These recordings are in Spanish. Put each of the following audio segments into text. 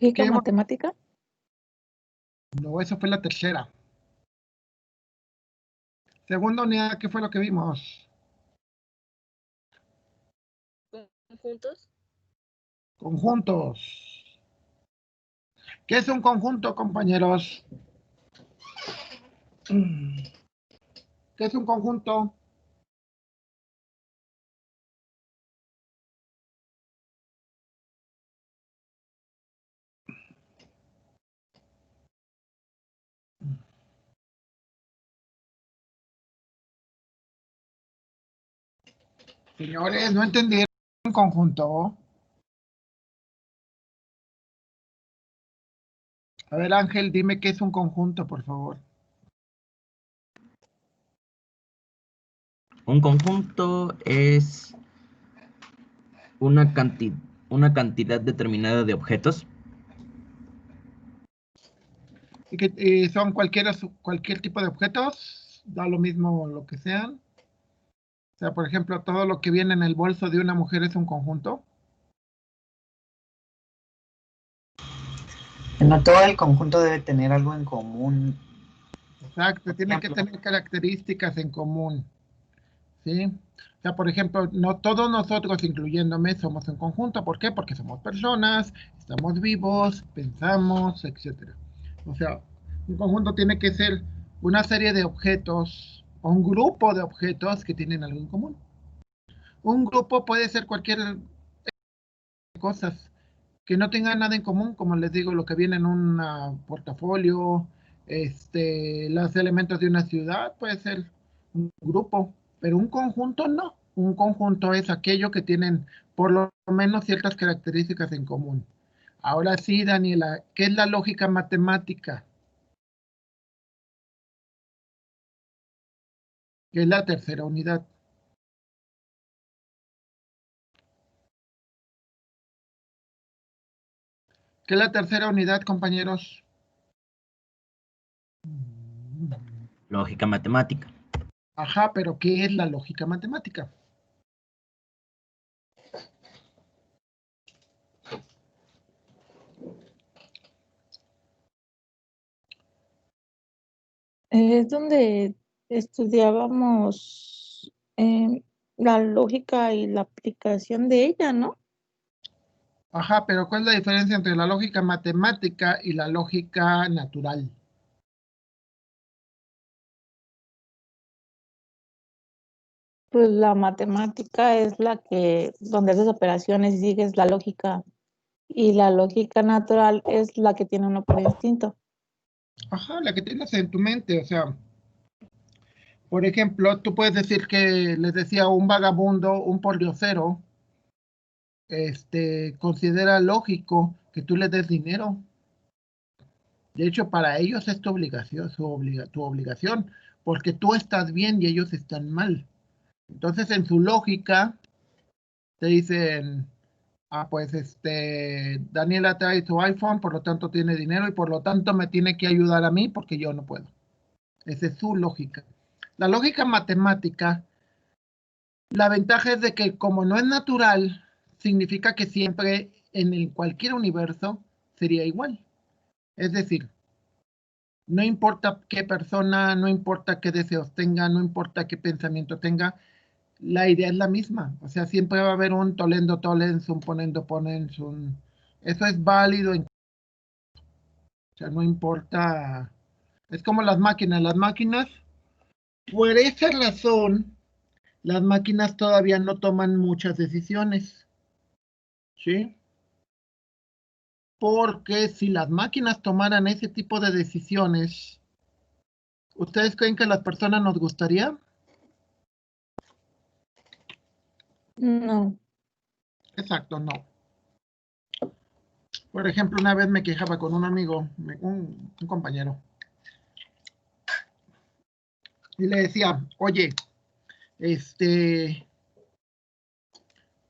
¿Lógica matemática? No, eso fue la tercera. Segunda unidad, ¿qué fue lo que vimos? ¿Conjuntos? Conjuntos. ¿Qué es un conjunto, compañeros? ¿Qué es un conjunto? Señores, ¿no entendieron un conjunto? A ver, Ángel, dime qué es un conjunto, por favor. Un conjunto es una cantidad determinada de objetos. ¿Y que son cualquier tipo de objetos? Da lo mismo lo que sean. O sea, por ejemplo, todo lo que viene en el bolso de una mujer es un conjunto. No todo el conjunto debe tener algo en común. Exacto, tiene que tener características en común. ¿Sí? O sea, por ejemplo, no todos nosotros, incluyéndome, somos un conjunto. ¿Por qué? Porque somos personas, estamos vivos, pensamos, etc. O sea, un conjunto tiene que ser una serie de objetos o un grupo de objetos que tienen algo en común. Un grupo puede ser cualquier cosas que no tengan nada en común, como les digo, lo que viene en un portafolio, los elementos de una ciudad, puede ser un grupo, pero un conjunto no. Un conjunto es aquello que tienen por lo menos ciertas características en común. Ahora sí, Daniela, ¿qué es la lógica matemática? ¿Qué es la tercera unidad? ¿Qué es la tercera unidad, compañeros? Lógica matemática. Ajá, pero ¿qué es la lógica matemática? Es donde estudiábamos la lógica y la aplicación de ella, ¿no? Ajá, pero ¿cuál es la diferencia entre la lógica matemática y la lógica natural? Pues la matemática es la que, donde haces operaciones y sigues la lógica. Y la lógica natural es la que tiene uno por instinto. Ajá, la que tienes en tu mente, o sea, por ejemplo, tú puedes decir que les decía un vagabundo, un pordiosero, considera lógico que tú le des dinero. De hecho, para ellos es tu obligación, tu obligación, porque tú estás bien y ellos están mal. Entonces, en su lógica, te dicen, pues Daniela trae su iPhone, por lo tanto tiene dinero y por lo tanto me tiene que ayudar a mí porque yo no puedo. Esa es su lógica. La lógica matemática, la ventaja es de que como no es natural, significa que siempre en cualquier universo sería igual. Es decir, no importa qué persona, no importa qué deseos tenga, no importa qué pensamiento tenga, la idea es la misma. O sea, siempre va a haber un tolendo tolens, un ponendo ponens, eso es válido. O sea, no importa. Es como las máquinas. Las máquinas, por esa razón, las máquinas todavía no toman muchas decisiones. ¿Sí? Porque si las máquinas tomaran ese tipo de decisiones, ¿ustedes creen que a las personas nos gustaría? No. Exacto, no. Por ejemplo, una vez me quejaba con un amigo, un compañero, y le decía, oye,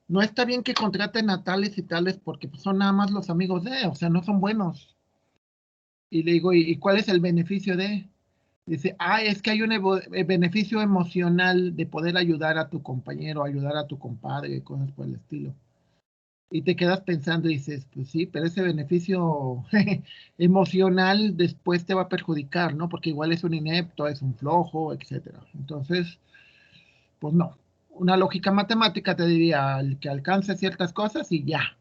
no está bien que contraten a tales y tales porque pues, son nada más los amigos de, o sea, no son buenos. Y le digo, ¿y cuál es el beneficio de? Dice, es que hay un beneficio emocional de poder ayudar a tu compañero, ayudar a tu compadre, cosas por el estilo. Y te quedas pensando y dices, pues sí, pero ese beneficio emocional después te va a perjudicar, ¿no? Porque igual es un inepto, es un flojo, etcétera. Entonces, pues no. Una lógica matemática te diría que alcance ciertas cosas y ya.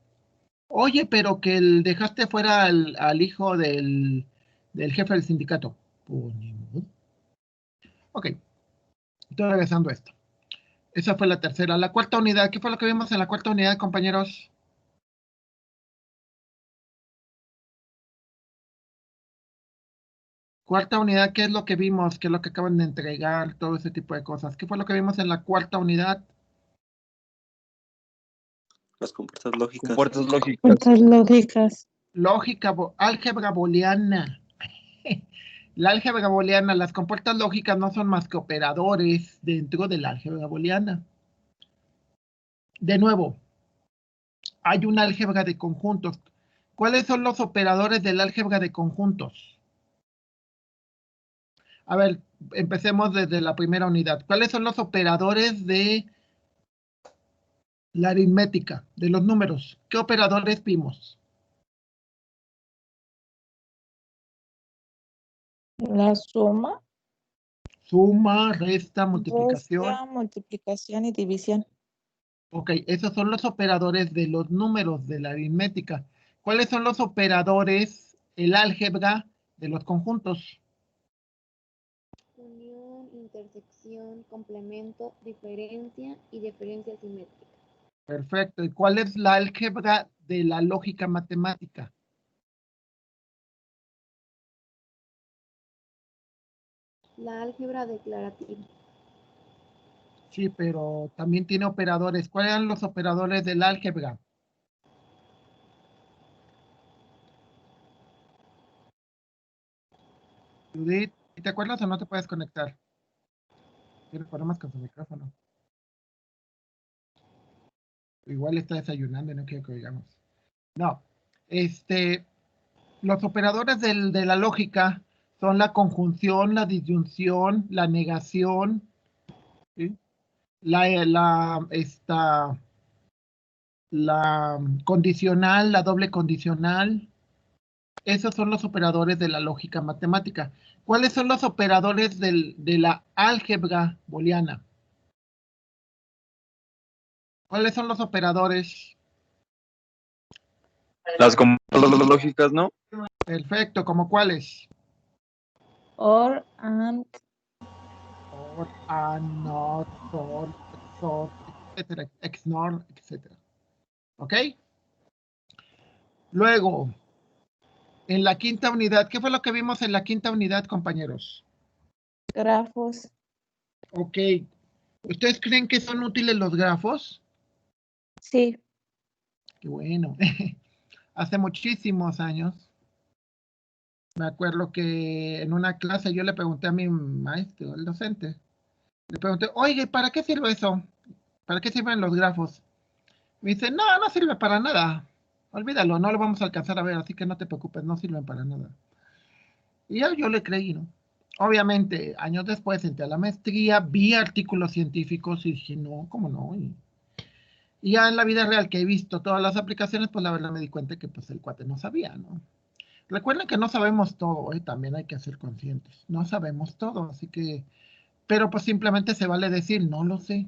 Oye, pero que dejaste fuera al hijo del jefe del sindicato. Pues ni modo. Ok, estoy regresando a esto. Esa fue la tercera. La cuarta unidad, ¿qué fue lo que vimos en la cuarta unidad, compañeros? Cuarta unidad, ¿qué es lo que vimos? ¿Qué es lo que acaban de entregar? Todo ese tipo de cosas. ¿Qué fue lo que vimos en la cuarta unidad? Las compuertas lógicas. Compuertas lógicas. Cuentas lógicas. Lógica, álgebra booleana. La álgebra booleana, las compuertas lógicas no son más que operadores dentro de la álgebra booleana. De nuevo, hay una álgebra de conjuntos. ¿Cuáles son los operadores del álgebra de conjuntos? A ver, empecemos desde la primera unidad. ¿Cuáles son los operadores de la aritmética, de los números? ¿Qué operadores vimos? La suma, Suma, resta, multiplicación. resta, multiplicación y división. Ok, esos son los operadores de los números de la aritmética. ¿Cuáles son los operadores, el álgebra de los conjuntos? Unión, intersección, complemento, diferencia y diferencia simétrica. Perfecto. ¿Y cuál es la álgebra de la lógica matemática? La álgebra declarativa. Sí, pero también tiene operadores. ¿Cuáles eran los operadores del álgebra? Judith, ¿te acuerdas o no te puedes conectar? Tiene problemas con su micrófono. Igual está desayunando y no quiero que oigamos. No. Los operadores de la lógica son la conjunción, la disyunción, la negación, ¿sí? la condicional, la doble condicional. Esos son los operadores de la lógica matemática. ¿Cuáles son los operadores de la álgebra booleana? ¿Cuáles son los operadores? Las compuertas lógicas, ¿no? Perfecto, ¿como cuáles? Or, and, Or, and, not, sort, etcétera, XNOR, etcétera. ¿Ok? Luego, en la quinta unidad, ¿qué fue lo que vimos en la quinta unidad, compañeros? grafos. Ok. ¿Ustedes creen que son útiles los grafos? Sí. Qué bueno. Hace muchísimos años, me acuerdo que en una clase yo le pregunté a mi maestro, el docente, le pregunté, oye, ¿para qué sirve eso? ¿Para qué sirven los grafos? Me dice, no, no sirve para nada. Olvídalo, no lo vamos a alcanzar a ver, así que no te preocupes, no sirven para nada. Y yo le creí, ¿no? Obviamente, años después entré a la maestría, vi artículos científicos y dije, no, ¿cómo no? Y ya en la vida real que he visto todas las aplicaciones, pues la verdad me di cuenta que pues el cuate no sabía, ¿no? Recuerden que no sabemos todo, también hay que ser conscientes. No sabemos todo, así que, pero pues simplemente se vale decir, no lo sé.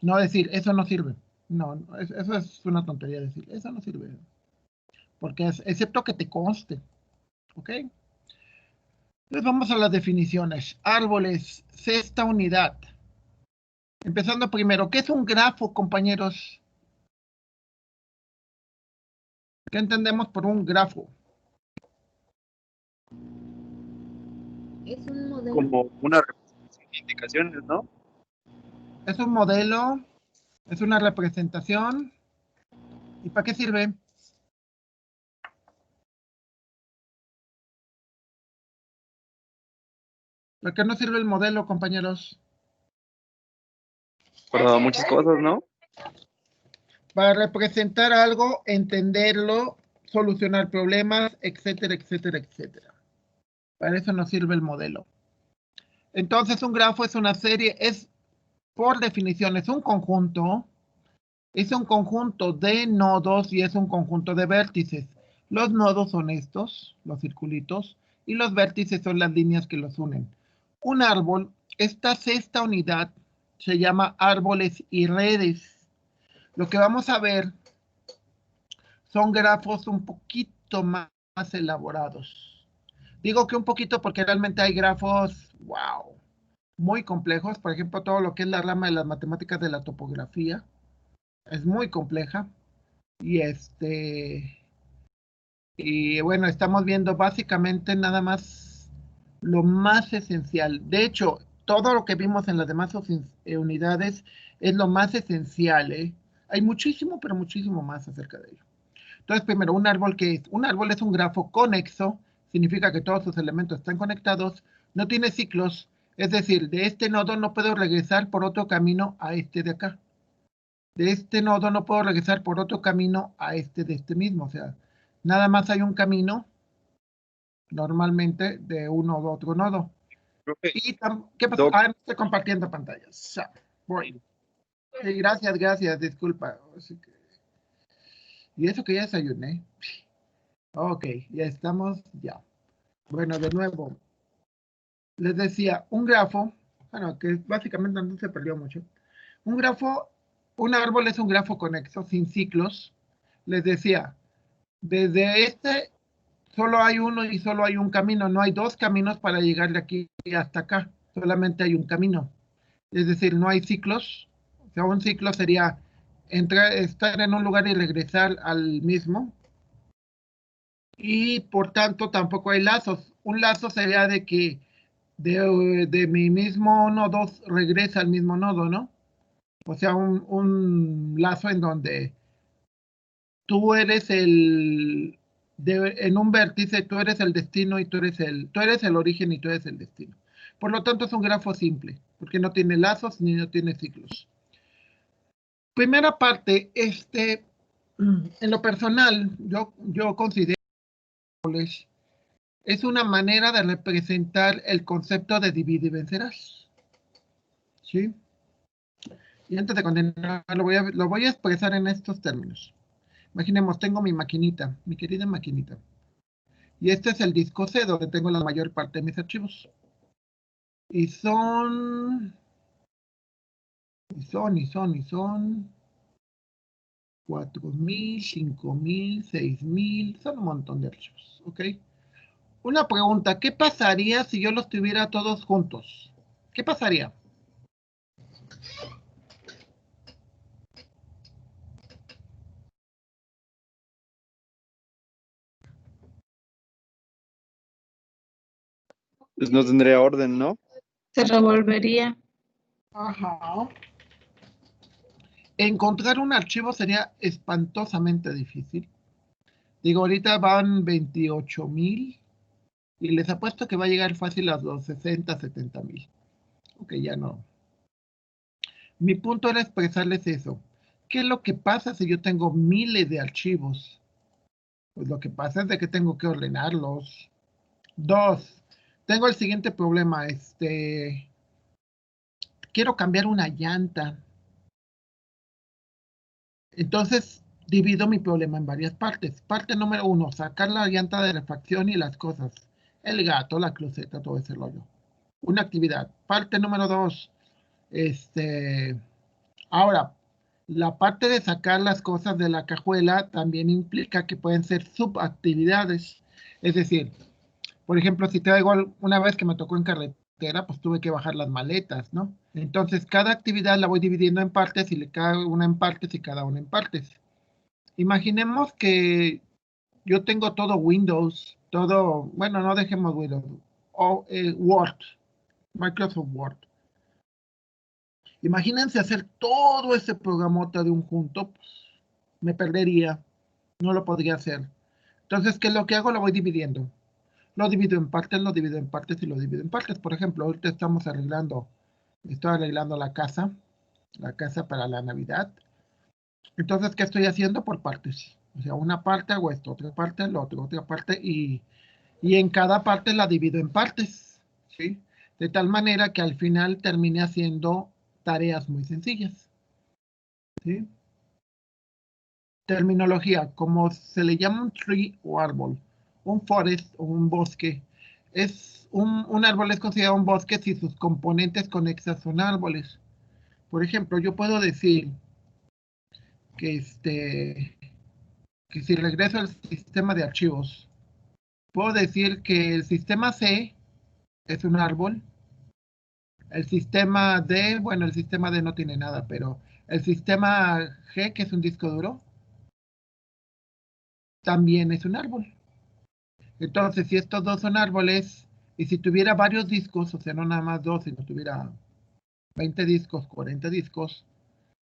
No decir, eso no sirve. No, eso es una tontería decir, eso no sirve. Porque excepto que te conste, ¿ok? Entonces vamos a las definiciones. Árboles, sexta unidad. Empezando primero, ¿qué es un grafo, compañeros? ¿Qué entendemos por un grafo? Es un modelo. Como una representación de indicaciones, ¿no? Es un modelo, es una representación. ¿Y para qué sirve? ¿Para qué no sirve el modelo, compañeros? Para muchas cosas, ¿no? Para representar algo, entenderlo, solucionar problemas, etcétera, etcétera, etcétera. Para eso nos sirve el modelo. Entonces, un grafo es una serie, es por definición, es un conjunto Es un conjunto de nodos y es un conjunto de vértices. Los nodos son estos, los circulitos, y los vértices son las líneas que los unen. Un árbol, esta sexta unidad, se llama árboles y redes. Lo que vamos a ver son grafos un poquito más elaborados. Digo que un poquito porque realmente hay grafos, wow, muy complejos. Por ejemplo, todo lo que es la rama de las matemáticas de la topografía es muy compleja. Y bueno, estamos viendo básicamente nada más lo más esencial. De hecho, todo lo que vimos en las demás unidades es lo más esencial, ¿eh? Hay muchísimo, pero muchísimo más acerca de ello. Entonces, primero, un árbol que es un árbol es un grafo conexo, significa que todos sus elementos están conectados, no tiene ciclos, es decir, de este nodo no puedo regresar por otro camino a este de acá. De este nodo no puedo regresar por otro camino a este de este mismo, o sea, nada más hay un camino normalmente de un nodo a otro nodo. Profe, Y ¿qué pasó? Doc, Ah, no estoy compartiendo pantallas. Voy. Sí, gracias, disculpa. Y eso que ya desayuné. Ok, ya estamos, ya. Bueno, de nuevo, les decía, un grafo, bueno, que básicamente no se perdió mucho. Un grafo, un árbol es un grafo conexo, sin ciclos. Les decía, desde este solo hay uno y solo hay un camino, no hay dos caminos para llegar de aquí hasta acá, solamente hay un camino. Es decir, no hay ciclos. O sea, un ciclo sería estar en un lugar y regresar al mismo. Y por tanto tampoco hay lazos. Un lazo sería de que de mi mismo nodo regresa al mismo nodo, ¿no? O sea, un lazo en donde tú eres en un vértice, tú eres el destino y tú eres el origen y tú eres el destino. Por lo tanto, es un grafo simple, porque no tiene lazos ni no tiene ciclos. Primera parte, en lo personal, yo considero es una manera de representar el concepto de divide y vencerás. ¿Sí? Y antes de continuar, lo voy a expresar en estos términos. Imaginemos, tengo mi maquinita, mi querida maquinita. Y este es el disco C, donde tengo la mayor parte de mis archivos. Y son 4,000, 5,000, 6,000, son un montón de archivos, ¿ok? Una pregunta, ¿qué pasaría si yo los tuviera todos juntos? ¿Qué pasaría? pues no tendría orden, ¿no? Se revolvería. Ajá. Encontrar un archivo sería espantosamente difícil. Digo, ahorita van 28,000 y les apuesto que va a llegar fácil a los 60, 70,000. Ok, ya no. Mi punto era expresarles eso. ¿Qué es lo que pasa si yo tengo miles de archivos? Pues lo que pasa es de que tengo que ordenarlos. Dos, tengo el siguiente problema. Quiero cambiar una llanta. Entonces, divido mi problema en varias partes. Parte número 1, sacar la llanta de refacción y las cosas. El gato, la cruceta, todo ese rollo. Una actividad. Parte número 2, ahora, la parte de sacar las cosas de la cajuela también implica que pueden ser subactividades. Es decir, por ejemplo, si traigo una vez que me tocó en carretera, pues tuve que bajar las maletas, ¿no? Entonces, cada actividad la voy dividiendo en partes y cada una en partes y cada una en partes. Imaginemos que yo tengo todo Windows, bueno, no dejemos Windows, Word, Microsoft Word. Imagínense hacer todo ese programota de un junto, pues, me perdería, no lo podría hacer. Entonces, ¿qué es lo que hago? Lo voy dividiendo. Lo divido en partes, lo divido en partes y lo divido en partes. Por ejemplo, ahorita estoy arreglando la casa para la Navidad. Entonces, ¿qué estoy haciendo? Por partes. O sea, una parte hago esto, otra parte lo otro, otra parte y en cada parte la divido en partes, ¿sí? De tal manera que al final termine haciendo tareas muy sencillas, ¿sí? terminología, como se le llama un tree o árbol, un forest o un bosque, un árbol es considerado un bosque si sus componentes conexas son árboles. Por ejemplo, yo puedo decir que si regreso al sistema de archivos, puedo decir que el sistema C es un árbol, el sistema D, bueno, el sistema D no tiene nada, pero el sistema G, que es un disco duro, también es un árbol. Entonces, si estos dos son árboles, y si tuviera varios discos, o sea, no nada más dos, sino tuviera 20 discos, 40 discos,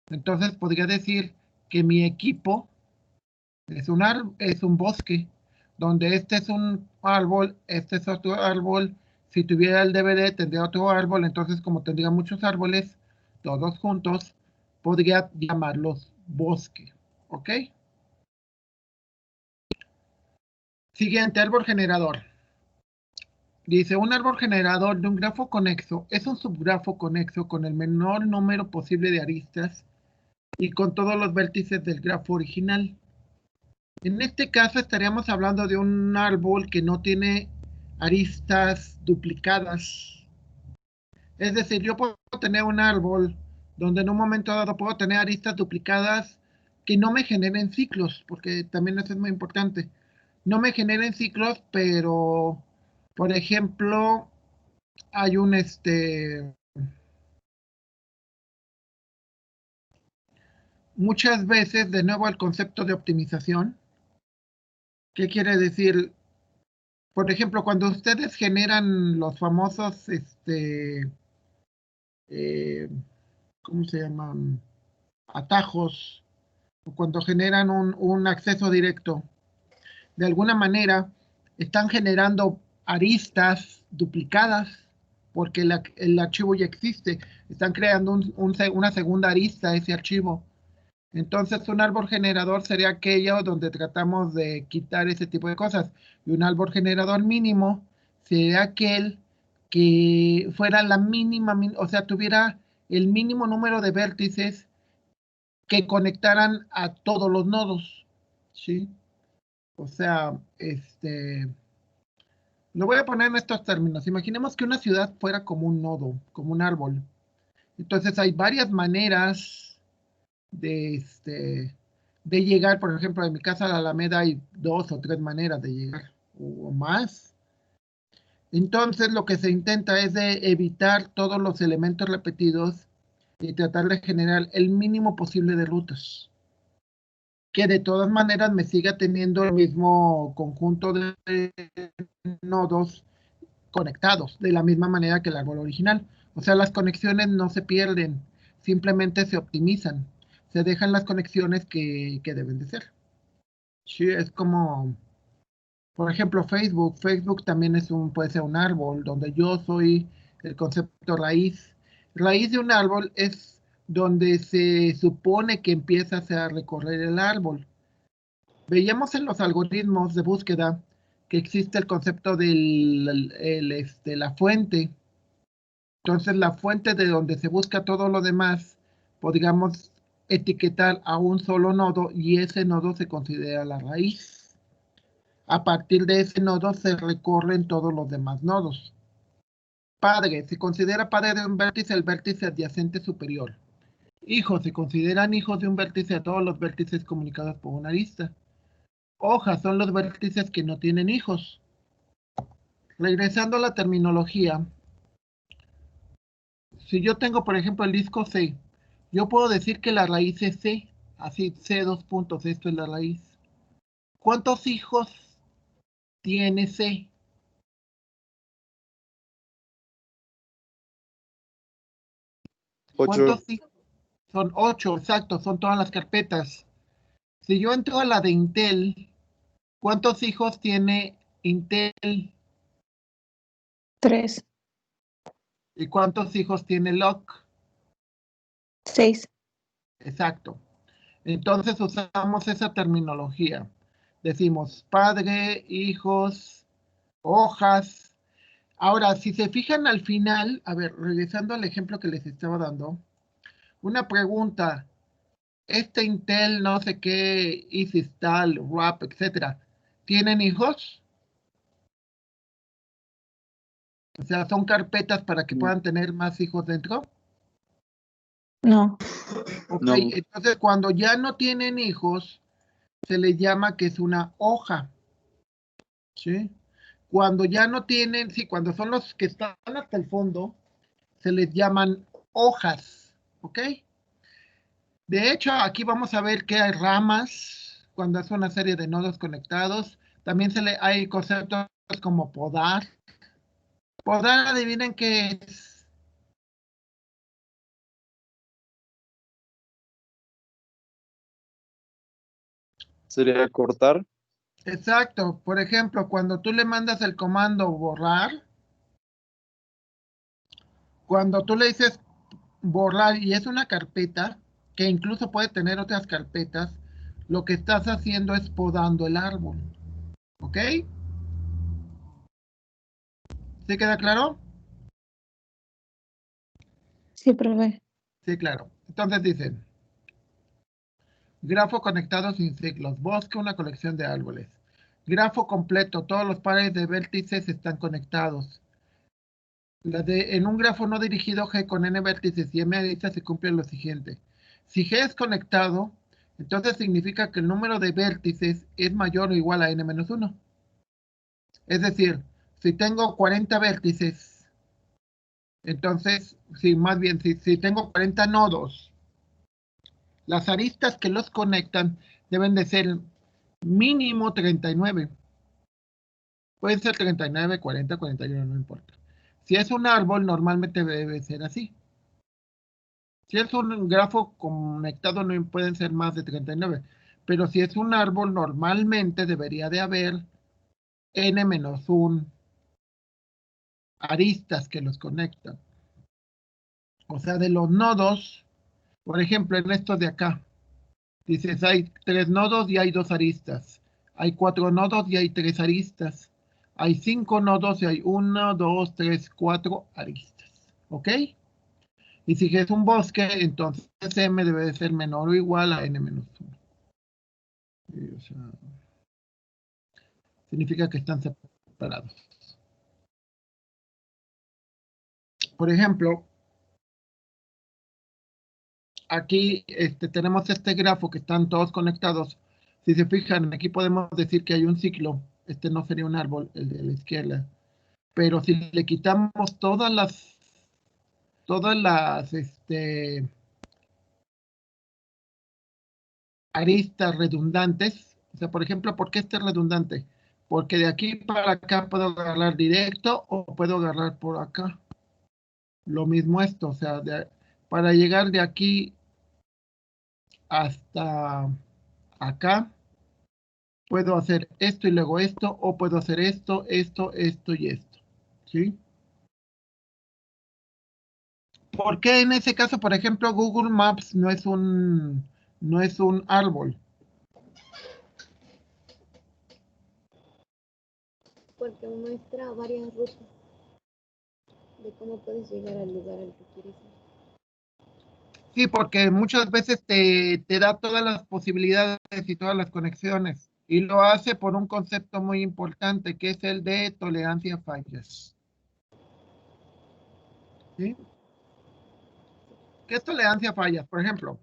entonces podría decir que mi equipo es un bosque, donde este es un árbol, este es otro árbol. Si tuviera el DVD, tendría otro árbol. Entonces, como tendría muchos árboles, todos juntos, podría llamarlos bosque. ¿Ok? Siguiente, árbol generador. Dice, un árbol generador de un grafo conexo es un subgrafo conexo con el menor número posible de aristas y con todos los vértices del grafo original. En este caso estaríamos hablando de un árbol que no tiene aristas duplicadas. Es decir, yo puedo tener un árbol donde en un momento dado puedo tener aristas duplicadas que no me generen ciclos, porque también eso es muy importante. No me generen ciclos, pero, por ejemplo, hay muchas veces, de nuevo, el concepto de optimización. ¿Qué quiere decir? Por ejemplo, cuando ustedes generan los famosos, ¿cómo se llaman? Atajos, o cuando generan un acceso directo, de alguna manera están generando aristas duplicadas, porque el archivo ya existe. Están creando una segunda arista a ese archivo. Entonces, un árbol generador sería aquello donde tratamos de quitar ese tipo de cosas. Y un árbol generador mínimo sería aquel que fuera la mínima, o sea, tuviera el mínimo número de vértices que conectaran a todos los nodos, ¿sí? O sea, lo voy a poner en estos términos. Imaginemos que una ciudad fuera como un nodo, como un árbol. Entonces, hay varias maneras de llegar. Por ejemplo, en mi casa a la Alameda hay 2 o 3 maneras de llegar, o más. Entonces, lo que se intenta es de evitar todos los elementos repetidos y tratar de generar el mínimo posible de rutas, que de todas maneras me siga teniendo el mismo conjunto de nodos conectados, de la misma manera que el árbol original. O sea, las conexiones no se pierden, simplemente se optimizan. Se dejan las conexiones que deben de ser. Sí, es como, por ejemplo, Facebook. Facebook también puede ser un árbol, donde yo soy el concepto raíz. Raíz de un árbol es donde se supone que empiezas a recorrer el árbol. Veíamos en los algoritmos de búsqueda que existe el concepto de la fuente. Entonces, la fuente de donde se busca todo lo demás, podríamos etiquetar a un solo nodo y ese nodo se considera la raíz. A partir de ese nodo se recorren todos los demás nodos. Padre, se considera padre de un vértice el vértice adyacente superior. Hijos, se consideran hijos de un vértice a todos los vértices comunicados por una arista. Hojas son los vértices que no tienen hijos. Regresando a la terminología, si yo tengo, por ejemplo, el disco C, yo puedo decir que la raíz es C, así C dos puntos, esto es la raíz. ¿Cuántos hijos tiene C? ¿Cuántos hijos? Son 8, exacto, son todas las carpetas. Si yo entro a la de Intel, ¿cuántos hijos tiene Intel? 3, ¿Y cuántos hijos tiene Locke? 6. Exacto. Entonces usamos esa terminología. Decimos padre, hijos, hojas. Ahora, si se fijan al final, a ver, regresando al ejemplo que les estaba dando, una pregunta. Intel, no sé qué, EasyInstall, RAP, etcétera, ¿tienen hijos? O sea, ¿son carpetas para que No. puedan tener más hijos dentro? No. Ok, No. entonces cuando ya no tienen hijos, se les llama que es una hoja. ¿Sí? Cuando ya no tienen, sí, cuando son los que están hasta el fondo, se les llaman hojas. ¿Ok? De hecho, aquí vamos a ver que hay ramas, cuando es una serie de nodos conectados. También hay conceptos como podar. Podar, adivinen qué es. Sería cortar. Exacto. Por ejemplo, cuando tú le mandas el comando borrar, cuando tú le dices borrar y es una carpeta, que incluso puede tener otras carpetas, lo que estás haciendo es podando el árbol. ¿Ok? ¿Sí queda claro? Sí, profe. Sí, claro. Entonces dicen, grafo conectado sin ciclos, bosque, una colección de árboles. Grafo completo, todos los pares de vértices están conectados. En un grafo no dirigido G con n vértices y m aristas se cumple lo siguiente. Si G es conectado, entonces significa que el número de vértices es mayor o igual a n-1. Es decir, si tengo 40 vértices, entonces, sí, más bien, si tengo 40 nodos, las aristas que los conectan deben de ser mínimo 39. Pueden ser 39, 40, 41, no importa. Si es un árbol, normalmente debe ser así. Si es un grafo conectado, no pueden ser más de 39. Pero si es un árbol, normalmente debería de haber n-1 aristas que los conectan. O sea, de los nodos, por ejemplo, en estos de acá, dices, hay 3 nodos y hay 2 aristas. Hay 4 nodos y hay 3 aristas. Hay 5 nodos y hay 1, 2, 3, 4 aristas. ¿Ok? Y si es un bosque, entonces m debe de ser menor o igual a n-1. O sea, significa que están separados. Por ejemplo, aquí tenemos este grafo que están todos conectados. Si se fijan, aquí podemos decir que hay un ciclo. Este no sería un árbol, el de la izquierda. Pero si le quitamos todas las aristas redundantes, o sea, por ejemplo, ¿por qué este es redundante? Porque de aquí para acá puedo agarrar directo o puedo agarrar por acá. Lo mismo esto, o sea, para llegar de aquí hasta acá, puedo hacer esto y luego esto, o puedo hacer esto, esto, esto y esto. ¿Sí? ¿Por qué en ese caso, por ejemplo, Google Maps no es un árbol? Porque muestra varias rutas de cómo puedes llegar al lugar al que quieres ir. Sí, porque muchas veces te da todas las posibilidades y todas las conexiones. Y lo hace por un concepto muy importante, que es el de tolerancia a fallas. ¿Sí? ¿Qué es tolerancia a fallas? Por ejemplo,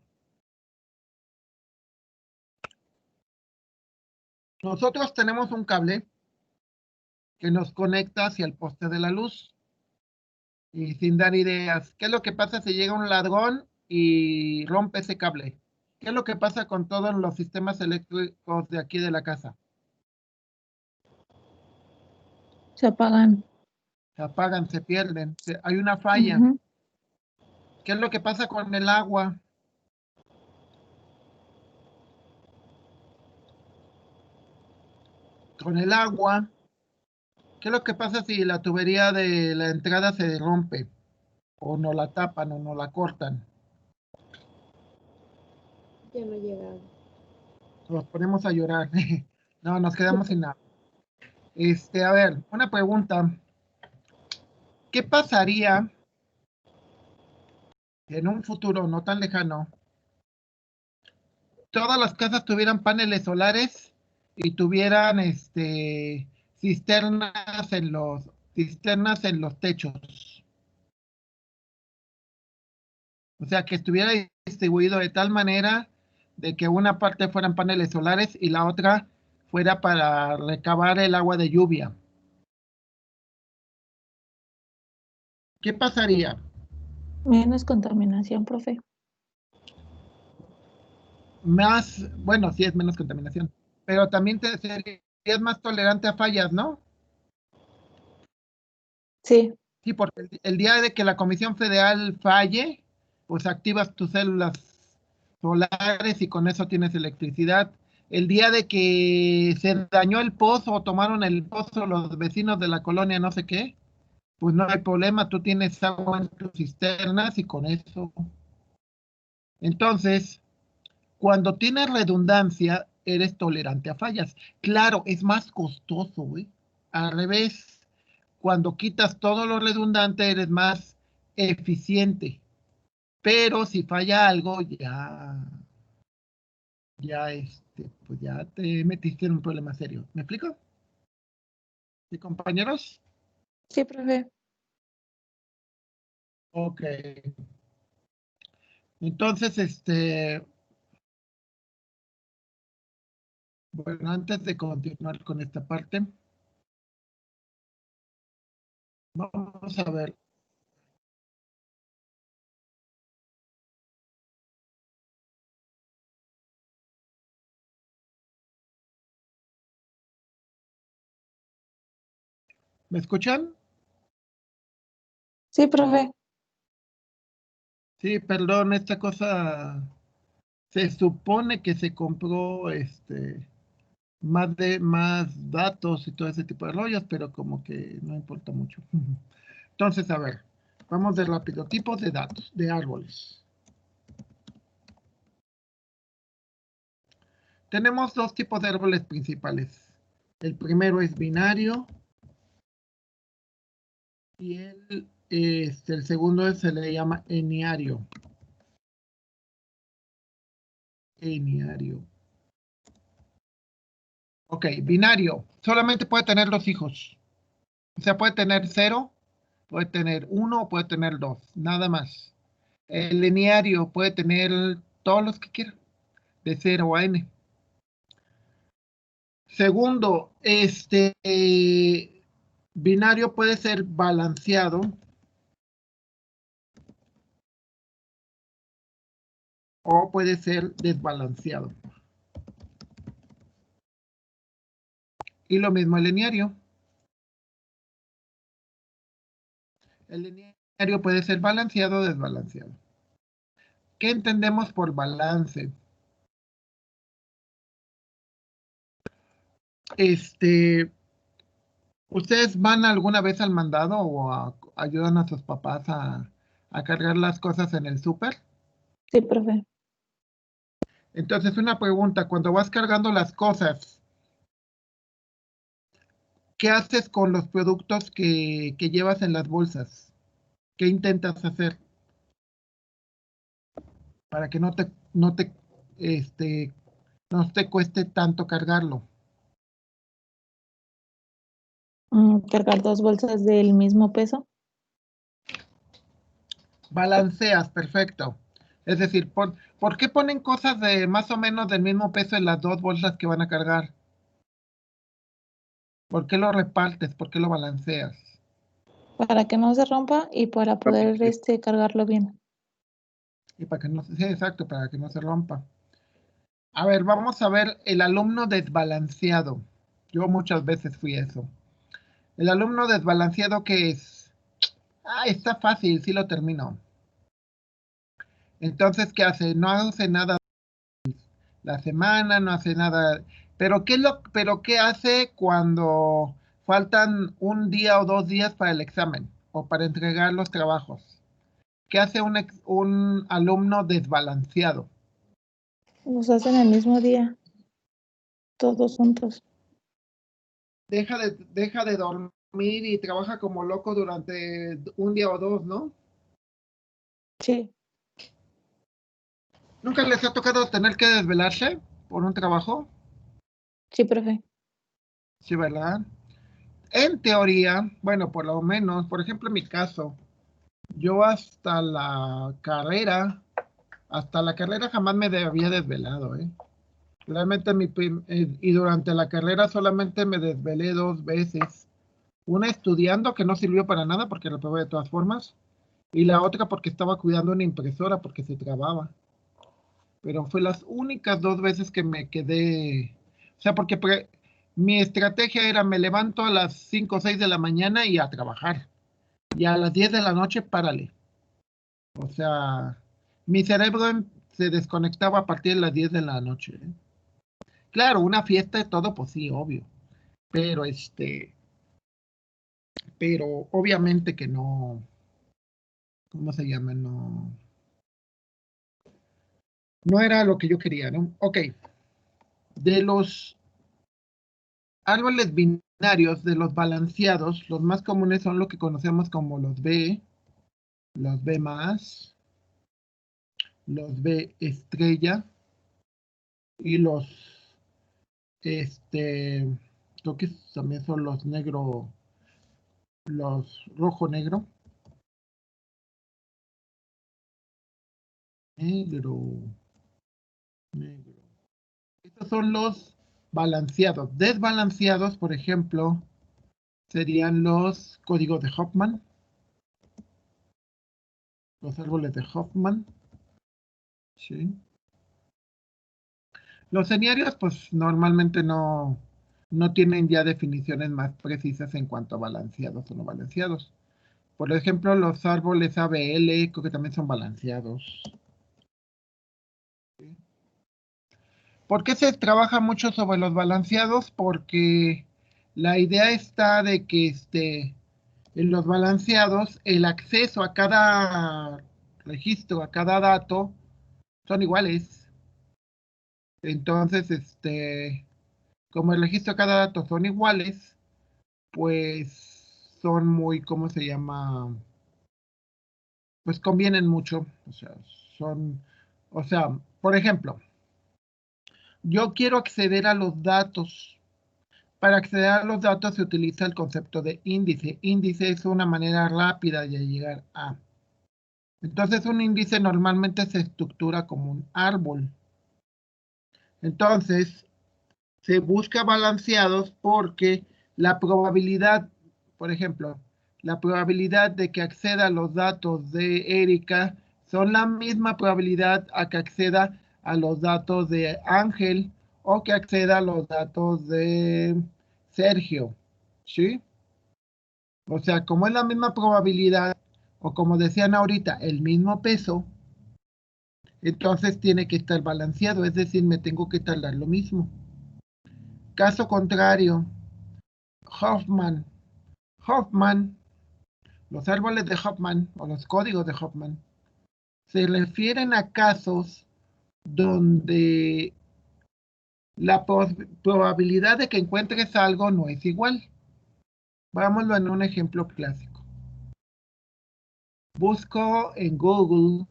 nosotros tenemos un cable que nos conecta hacia el poste de la luz. Y sin dar ideas, ¿qué es lo que pasa si llega un ladrón y rompe ese cable? ¿Qué es lo que pasa con todos los sistemas eléctricos de aquí de la casa? Se apagan. Se apagan, se pierden, hay una falla. Ujú. ¿Qué es lo que pasa con el agua? Con el agua, ¿qué es lo que pasa si la tubería de la entrada se rompe? O no la tapan o no la cortan. Ya no llega agua. Nos ponemos a llorar. No, nos quedamos sin nada. A ver, una pregunta. ¿Qué pasaría en un futuro no tan lejano todas las casas tuvieran paneles solares y tuvieran cisternas en los techos. O sea, que estuviera distribuido de tal manera de que una parte fueran paneles solares y la otra fuera para recabar el agua de lluvia. ¿Qué pasaría? Menos contaminación, profe. Bueno, sí es menos contaminación, pero también serías más tolerante a fallas, ¿no? Sí, Sí, porque el día de que la Comisión Federal falle, pues activas tus células solares y con eso tienes electricidad. El día de que se dañó el pozo o tomaron el pozo los vecinos de la colonia no sé qué, pues no hay problema, tú tienes agua en tus cisternas y con eso. Entonces, cuando tienes redundancia, eres tolerante a fallas. Claro, es más costoso, güey. Al revés, cuando quitas todo lo redundante, eres más eficiente. Pero si falla algo, pues ya te metiste en un problema serio. ¿Me explico? ¿Sí, compañeros? sí, profe. Ok. Entonces, bueno, antes de continuar con esta parte, vamos a ver. ¿Me escuchan? Sí, profe. Sí, perdón, esta cosa se supone que se compró más datos y todo ese tipo de rollos, pero como que no importa mucho. Entonces, a ver, vamos de rápido. Tipos de datos, de árboles. Tenemos dos tipos de árboles principales. El primero es binario y el segundo se le llama eniario. Eniario. Ok, binario. Solamente puede tener dos hijos. O sea, puede tener 0, puede tener 1 o puede tener 2. Nada más. El lineario puede tener todos los que quiera, de 0 a n. Segundo, binario puede ser balanceado o puede ser desbalanceado. Y lo mismo el lineario. El lineario puede ser balanceado o desbalanceado. ¿Qué entendemos por balance? ¿Ustedes van alguna vez al mandado o ayudan a sus papás a cargar las cosas en el súper? Sí, profe. Entonces, una pregunta, cuando vas cargando las cosas, ¿qué haces con los productos que llevas en las bolsas? ¿Qué intentas hacer para que no te cueste tanto cargarlo? Cargar 2 bolsas del mismo peso. Balanceas, perfecto. Es decir, ¿por qué ponen cosas de más o menos del mismo peso en las dos bolsas que van a cargar? ¿Por qué lo repartes? ¿Por qué lo balanceas? Para que no se rompa y para poder cargarlo bien. Y para que no sí, exacto, para que no se rompa. A ver, vamos a ver el alumno desbalanceado. Yo muchas veces fui eso. El alumno desbalanceado, ¿qué es? Ah, está fácil, sí lo termino. Entonces, ¿qué hace? No hace nada la semana, no hace nada. Pero ¿qué hace cuando faltan un día o 2 días para el examen o para entregar los trabajos? ¿Qué hace un alumno desbalanceado? Los hacen el mismo día, todos juntos. Deja de dormir y trabaja como loco durante un día o dos, ¿no? Sí. ¿Nunca les ha tocado tener que desvelarse por un trabajo? Sí, profe. Sí, ¿verdad? En teoría, bueno, por lo menos, por ejemplo, en mi caso, yo hasta la carrera jamás me había desvelado, ¿eh? Realmente y durante la carrera solamente me desvelé 2 veces. Una estudiando, que no sirvió para nada porque reprobé de todas formas, y la otra porque estaba cuidando una impresora porque se trababa. Pero fue las únicas 2 veces que me quedé, o sea, porque mi estrategia era me levanto a las 5 o 6 de la mañana y a trabajar, y a las 10 de la noche párale. O sea, mi cerebro se desconectaba a partir de las 10 de la noche, ¿eh? Claro, una fiesta y todo, pues sí, obvio. Pero pero obviamente que no, ¿cómo se llama? No era lo que yo quería, ¿no? Ok. De los árboles binarios, de los balanceados, los más comunes son lo que conocemos como los B más, los B estrella y creo que también son los los rojo-negro. Negro. Estos son los balanceados. Desbalanceados, por ejemplo, serían los códigos de Hofmann, los árboles de Hofmann. ¿Sí? Los seniarios, pues normalmente no tienen ya definiciones más precisas en cuanto a balanceados o no balanceados. Por ejemplo, los árboles ABL, creo que también son balanceados. ¿Por qué se trabaja mucho sobre los balanceados? Porque la idea está de que en los balanceados el acceso a cada registro, a cada dato, son iguales. Entonces, como el registro a cada dato son iguales, pues son muy, ¿cómo se llama? Pues convienen mucho. O sea, por ejemplo, yo quiero acceder a los datos. Para acceder a los datos se utiliza el concepto de índice. Índice es una manera rápida de llegar a. Entonces, un índice normalmente se estructura como un árbol. Entonces, se busca balanceados porque la probabilidad, por ejemplo, la probabilidad de que acceda a los datos de Erika son la misma probabilidad a que acceda a los datos de Ángel o que acceda a los datos de Sergio, ¿sí? O sea, como es la misma probabilidad, o como decían ahorita, el mismo peso, entonces tiene que estar balanceado, es decir, me tengo que tardar lo mismo. Caso contrario, Hofmann, los árboles de Hofmann o los códigos de Hofmann se refieren a casos donde la probabilidad de que encuentres algo no es igual. Vámonos en un ejemplo clásico. Busco en Google,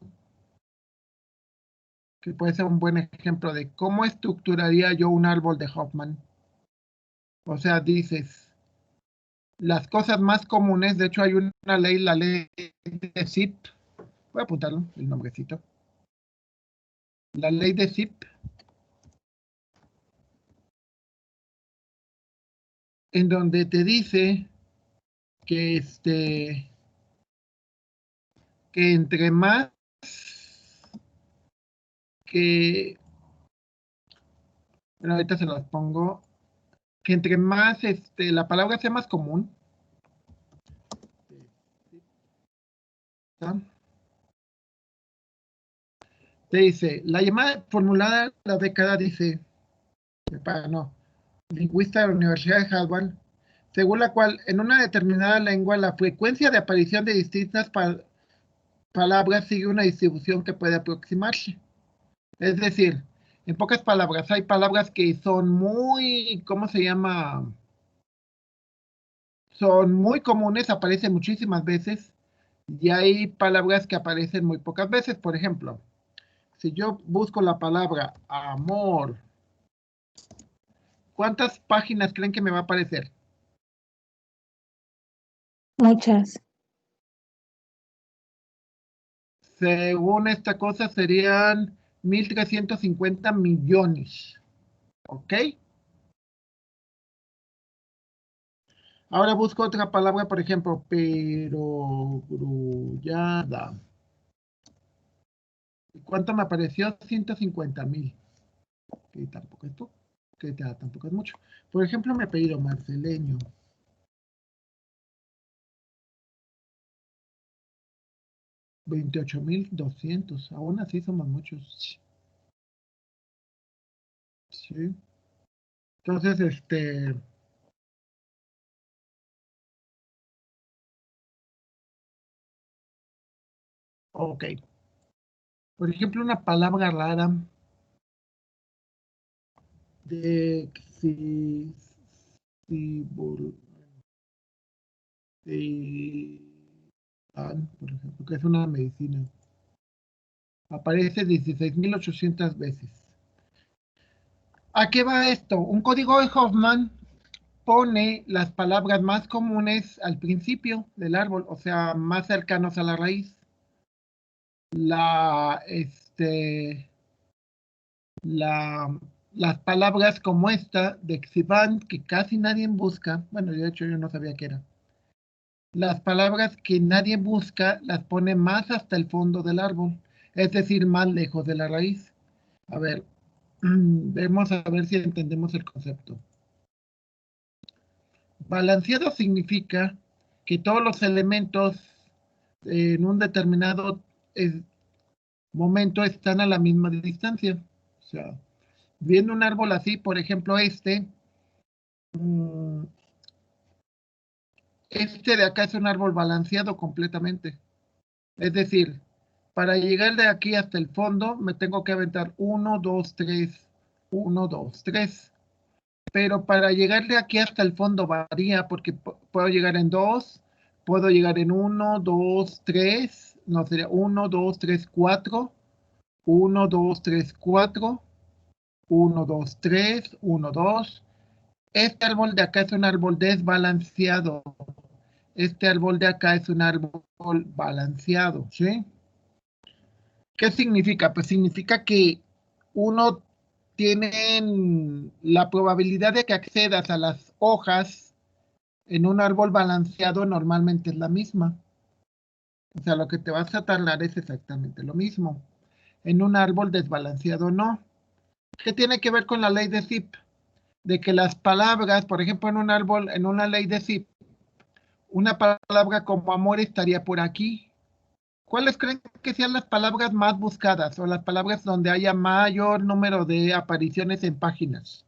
que puede ser un buen ejemplo de cómo estructuraría yo un árbol de Hofmann. O sea, dices, las cosas más comunes, de hecho hay una ley, la ley de Zip, voy a apuntarlo, el nombrecito. La ley de Zip, en donde te dice que que entre más que, bueno, ahorita se las pongo, que entre más la palabra sea más común, ¿tá? Te dice, la llamada formulada en la década, dice, no, lingüista de la Universidad de Harvard, según la cual en una determinada lengua la frecuencia de aparición de distintas palabras sigue una distribución que puede aproximarse. Es decir, en pocas palabras, hay palabras que son muy, ¿cómo se llama? Son muy comunes, aparecen muchísimas veces, y hay palabras que aparecen muy pocas veces. Por ejemplo, si yo busco la palabra amor, ¿cuántas páginas creen que me va a aparecer? Muchas. Según esta cosa serían 1.350 millones. ¿Ok? Ahora busco otra palabra, por ejemplo, perogrullada. ¿Cuánto me apareció? 150.000. Que tampoco es poco, que tampoco es mucho. Por ejemplo, mi apellido Marceleño. 28.200. Aún así somos muchos. Sí. Entonces, ok. Por ejemplo, una palabra rara de por ejemplo, que es una medicina. Aparece 16.800 veces. ¿A qué va esto? Un código de Hoffman pone las palabras más comunes al principio del árbol, o sea, más cercanos a la raíz. Las palabras como esta de Xivan, que casi nadie busca, bueno, de hecho yo no sabía qué era. Las palabras que nadie busca las pone más hasta el fondo del árbol, es decir, más lejos de la raíz. A ver, vamos a ver si entendemos el concepto. Balanceado significa que todos los elementos en un determinado momento están a la misma distancia. O sea, viendo un árbol así, por ejemplo, este de acá es un árbol balanceado completamente. Es decir, para llegar de aquí hasta el fondo, me tengo que aventar 1, 2, 3, 1, 2, 3. Pero para llegar de aquí hasta el fondo varía, porque puedo llegar en 2, puedo llegar en 1, 2, 3, no, sería 1, 2, 3, 4, 1, 2, 3, 4, 1, 2, 3, 1, 2. Este árbol de acá es un árbol desbalanceado. Este árbol de acá es un árbol balanceado, ¿sí? ¿Qué significa? Pues significa que uno tiene la probabilidad de que accedas a las hojas en un árbol balanceado normalmente es la misma. O sea, lo que te vas a tardar es exactamente lo mismo. En un árbol desbalanceado no. ¿Qué tiene que ver con la ley de Zipf? De que las palabras, por ejemplo, en un árbol, en una ley de Zipf, una palabra como amor estaría por aquí. ¿Cuáles creen que sean las palabras más buscadas o las palabras donde haya mayor número de apariciones en páginas?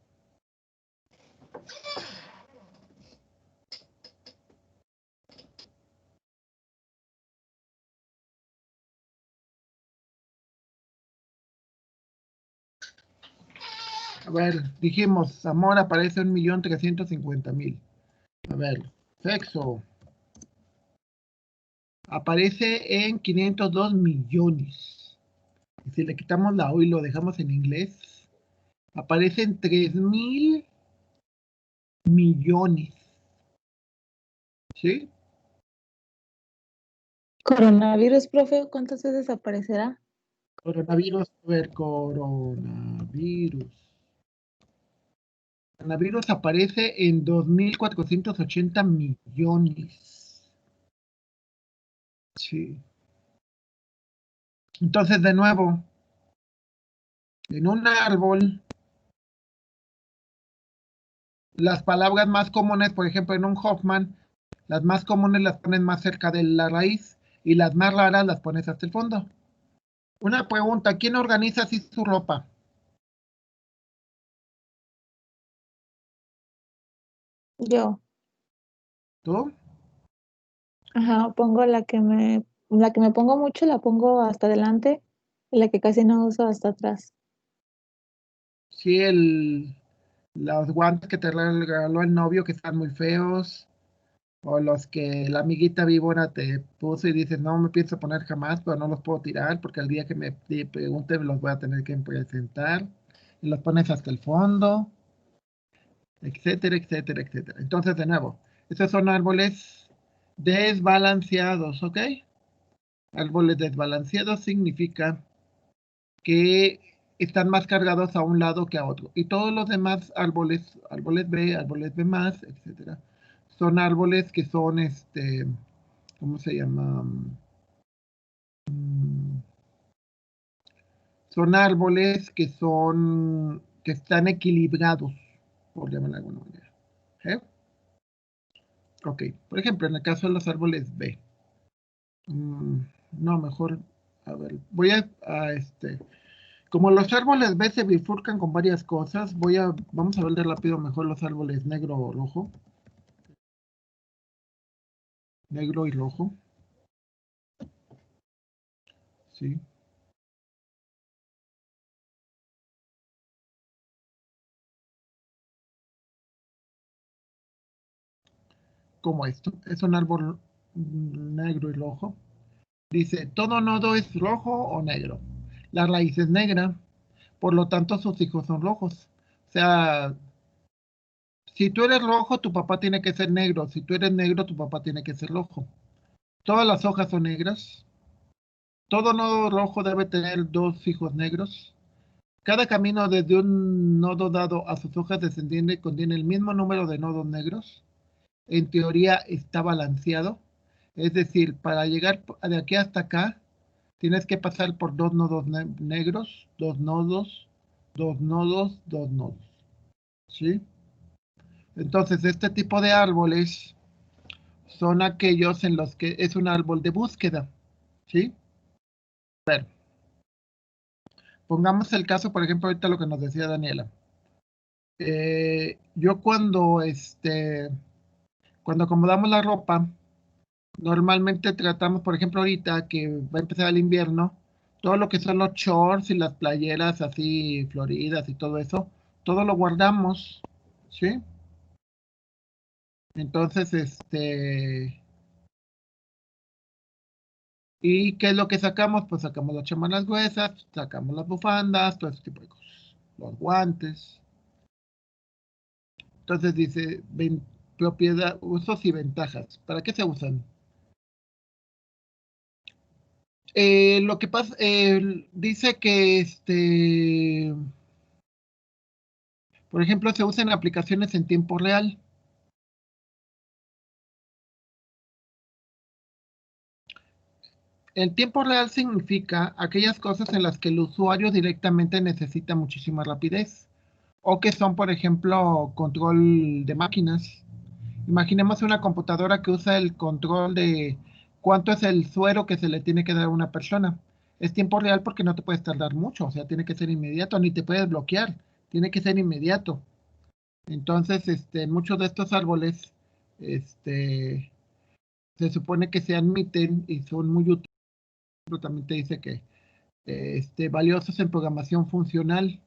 A ver, dijimos, amor aparece 1.350.000. A ver, sexo. Aparece en 502 millones. Y si le quitamos la O y lo dejamos en inglés, aparece en 3.000 millones. ¿Sí? Coronavirus, profe, ¿cuántas veces aparecerá? Coronavirus, a ver, coronavirus. Coronavirus aparece en 2.480 millones. Sí. Entonces, de nuevo, en un árbol, las palabras más comunes, por ejemplo, en un Hoffman, las más comunes las pones más cerca de la raíz y las más raras las pones hasta el fondo. Una pregunta, ¿quién organiza así su ropa? Yo. ¿Tú? Ajá, pongo la que me pongo mucho, la pongo hasta adelante, y la que casi no uso hasta atrás. Sí, los guantes que te regaló el novio que están muy feos. O los que la amiguita víbora te puso y dices, no me pienso poner jamás, pero no los puedo tirar porque el día que me pregunten los voy a tener que presentar. Y los pones hasta el fondo, etcétera, etcétera, etcétera. Entonces, de nuevo, estos son árboles desbalanceados, ¿ok? Árboles desbalanceados significa que están más cargados a un lado que a otro. Y todos los demás árboles, árboles B más, etcétera, son árboles que son, ¿cómo se llama? Son árboles que están equilibrados, por llamarlo de alguna manera. ¿Eh? Ok, por ejemplo, en el caso de los árboles B. No, mejor, a ver, voy como los árboles B se bifurcan con varias cosas, vamos a ver de rápido mejor los árboles negro o rojo. Negro y rojo. Sí. Como esto. Es un árbol negro y rojo. Dice, todo nodo es rojo o negro. La raíz es negra, por lo tanto sus hijos son rojos. O sea, si tú eres rojo, tu papá tiene que ser negro. Si tú eres negro, tu papá tiene que ser rojo. Todas las hojas son negras. Todo nodo rojo debe tener 2 hijos negros. Cada camino desde un nodo dado a sus hojas descendientes contiene el mismo número de nodos negros. En teoría está balanceado. Es decir, para llegar de aquí hasta acá, tienes que pasar por 2 nodos negros, 2 nodos, 2 nodos, 2 nodos. ¿Sí? Entonces, este tipo de árboles son aquellos en los que es un árbol de búsqueda. ¿Sí? A ver. Pongamos el caso, por ejemplo, ahorita lo que nos decía Daniela. Yo cuando acomodamos la ropa, normalmente tratamos, por ejemplo, ahorita que va a empezar el invierno, todo lo que son los shorts y las playeras así floridas y todo eso, todo lo guardamos, ¿sí? Entonces, ¿y qué es lo que sacamos? Pues sacamos las chamarras gruesas, sacamos las bufandas, todo ese tipo de cosas, los guantes. Entonces dice, propiedad, usos y ventajas. ¿Para qué se usan? Lo que pasa, dice que por ejemplo, se usan aplicaciones en tiempo real. El tiempo real significa aquellas cosas en las que el usuario directamente necesita muchísima rapidez. O que son, por ejemplo, control de máquinas. Imaginemos una computadora que usa el control de cuánto es el suero que se le tiene que dar a una persona. Es tiempo real porque no te puedes tardar mucho, o sea, tiene que ser inmediato, ni te puedes bloquear, tiene que ser inmediato. Entonces, muchos de estos árboles, se supone que se admiten y son muy útiles. Pero también te dice que valiosos en programación funcional.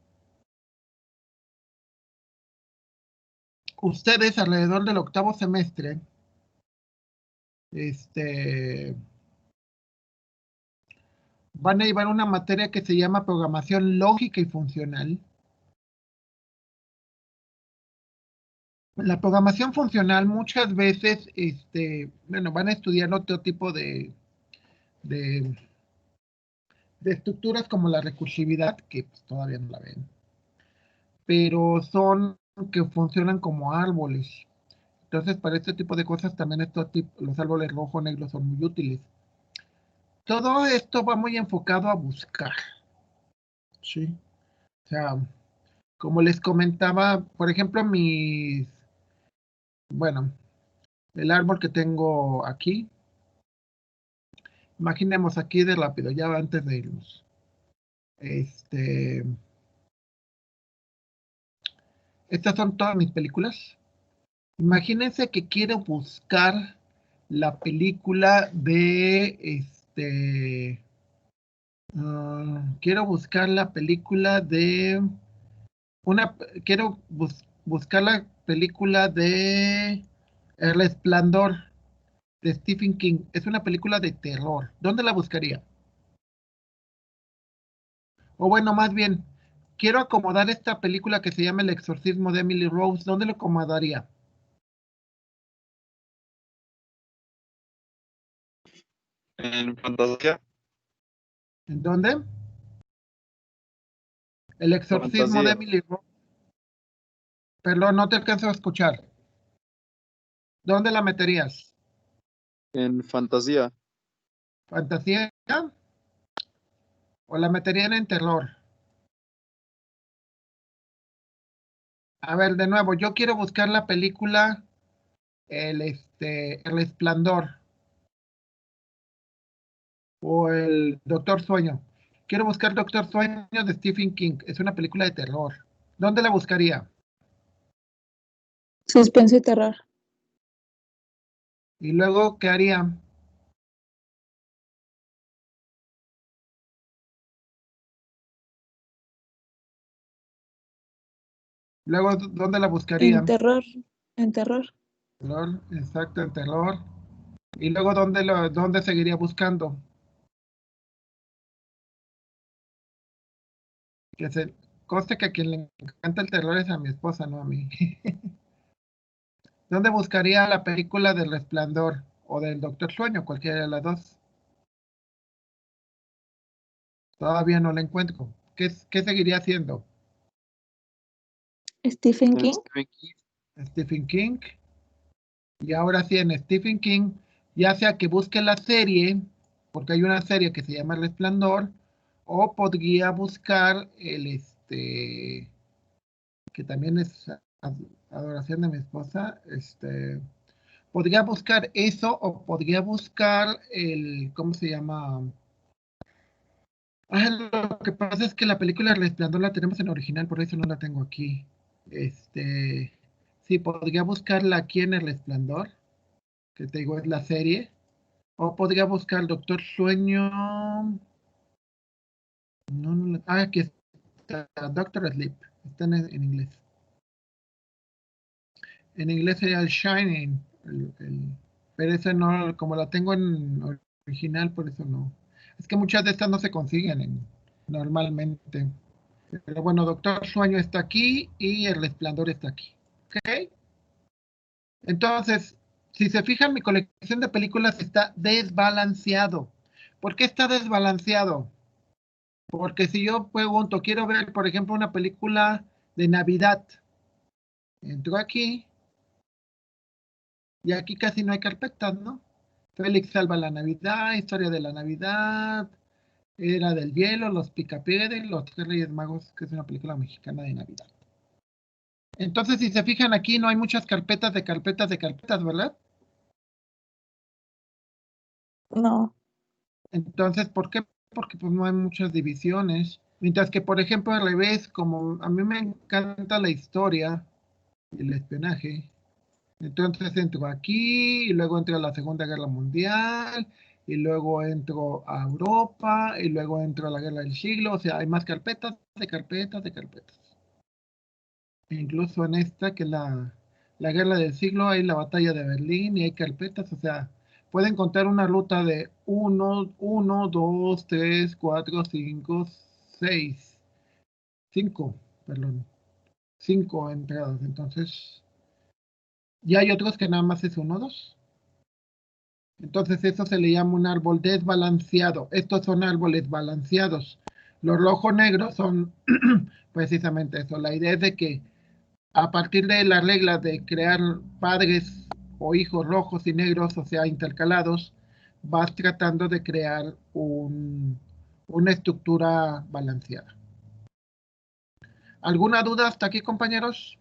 Ustedes alrededor del 8º semestre, van a llevar una materia que se llama programación lógica y funcional. La programación funcional muchas veces, bueno, van a estudiar otro tipo de estructuras como la recursividad, que pues, todavía no la ven, pero son que funcionan como árboles. Entonces, para este tipo de cosas también los árboles rojo negro son muy útiles. Todo esto va muy enfocado a buscar. ¿Sí? O sea, como les comentaba, por ejemplo, bueno, el árbol que tengo aquí, imaginemos aquí de rápido, ya antes de irnos. Estas son todas mis películas. Imagínense que quiero buscar la película de quiero buscar la película de quiero buscar la película de El Resplandor. de Stephen King. Es una película de terror. ¿Dónde la buscaría? O bueno, más bien, quiero acomodar esta película que se llama El exorcismo de Emily Rose. ¿Dónde lo acomodaría? En fantasía. ¿En dónde? El exorcismo de Fantasía. Emily Rose. Perdón, no te alcanzo a escuchar. ¿Dónde la meterías? En fantasía. ¿Fantasía? ¿O la meterían en terror? A ver, de nuevo, yo quiero buscar la película El Resplandor o El Doctor Sueño. Quiero buscar Doctor Sueño de Stephen King. Es una película de terror. ¿Dónde la buscaría? Suspenso y terror. Y luego, ¿qué haría? Luego, ¿dónde la buscaría? En terror. En terror. Terror, exacto, en terror. Y luego, ¿dónde seguiría buscando? Que se conste que a quien le encanta el terror es a mi esposa, no a mí. ¿Dónde buscaría la película del Resplandor o del Doctor Sueño? Cualquiera de las dos. Todavía no la encuentro. ¿Qué seguiría haciendo? Stephen En King. Stephen King. Stephen King. Y ahora sí, en Stephen King, ya sea que busque la serie, porque hay una serie que se llama El Resplandor, o podría buscar que también es adoración de mi esposa, podría buscar eso o podría buscar ¿cómo se llama? Lo que pasa es que la película El Resplandor la tenemos en original, por eso no la tengo aquí. Sí, podría buscarla aquí en El Resplandor, que te digo es la serie, o podría buscar Doctor Sueño. Aquí está, Doctor Sleep, está en inglés. En inglés sería el Shining, pero ese no, como la tengo en original, por eso no. Es que muchas de estas no se consiguen normalmente. Pero bueno, Doctor Sueño está aquí y El Resplandor está aquí. ¿Ok? Entonces, si se fijan, mi colección de películas está desbalanceado. ¿Por qué está desbalanceado? Porque si yo pregunto, quiero ver, por ejemplo, una película de Navidad, entro aquí y aquí casi no hay carpetas, ¿no? Félix salva la Navidad, Historia de la Navidad, Era del Hielo, Los Picapiedras, Los Tres Reyes Magos, que es una película mexicana de Navidad. Entonces, si se fijan aquí, no hay muchas carpetas de carpetas de carpetas, ¿verdad? No. Entonces, ¿por qué? Porque pues no hay muchas divisiones. Mientras que, por ejemplo, al revés, como a mí me encanta la historia, el espionaje, entonces entro aquí y luego entro a la Segunda Guerra Mundial y luego entro a Europa y luego entro a la Guerra del Siglo. O sea, hay más carpetas de carpetas de carpetas. E incluso en esta, que es la Guerra del Siglo, hay la Batalla de Berlín y hay carpetas. O sea, pueden contar una ruta de 1, 2, 3, 4, 5, 6, 5, perdón, 5 entradas. Entonces, y hay otros que nada más es 1, 2. Entonces eso se le llama un árbol desbalanceado. Estos son árboles balanceados. Los rojo-negros son precisamente eso. La idea es de que a partir de la regla de crear padres o hijos rojos y negros, o sea, intercalados, vas tratando de crear una estructura balanceada. ¿Alguna duda hasta aquí, compañeros?